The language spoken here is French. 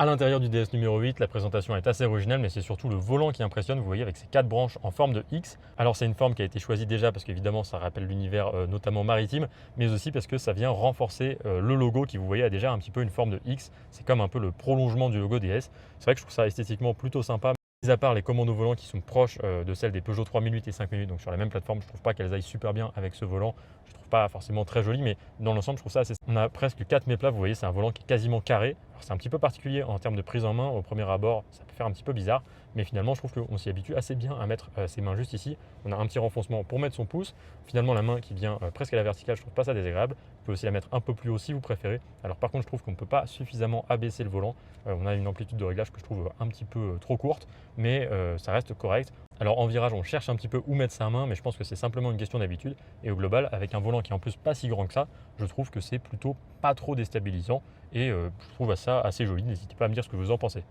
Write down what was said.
À l'intérieur du DS numéro 8, la présentation est assez originale, mais c'est surtout le volant qui impressionne. Vous voyez avec ces 4 branches en forme de X. Alors c'est une forme qui a été choisie déjà parce qu'évidemment ça rappelle l'univers notamment maritime, mais aussi parce que ça vient renforcer le logo qui vous voyez a déjà un petit peu une forme de X. C'est comme un peu le prolongement du logo DS. C'est vrai que je trouve ça esthétiquement plutôt sympa. Mis à part les commandes au volant qui sont proches de celles des Peugeot 3008 et 5008, donc sur la même plateforme, je ne trouve pas qu'elles aillent super bien avec ce volant. Je ne trouve pas forcément très joli, mais dans l'ensemble, je trouve ça assez. On a presque 4 méplats, vous voyez, c'est un volant qui est quasiment carré. C'est un petit peu particulier en termes de prise en main. Au premier abord, ça peut faire un petit peu bizarre, mais finalement, je trouve qu'on s'y habitue assez bien à mettre ses mains juste ici. On a un petit renfoncement pour mettre son pouce. Finalement, la main qui vient presque à la verticale, je trouve pas ça désagréable. Vous pouvez aussi la mettre un peu plus haut si vous préférez. Alors par contre, je trouve qu'on ne peut pas suffisamment abaisser le volant. On a une amplitude de réglage que je trouve un petit peu trop courte, mais ça reste correct. Alors en virage, on cherche un petit peu où mettre sa main, mais je pense que c'est simplement une question d'habitude. Et au global, avec un volant qui est en plus pas si grand que ça, je trouve que c'est plutôt pas trop déstabilisant et je trouve ça assez joli. N'hésitez pas à me dire ce que vous en pensez.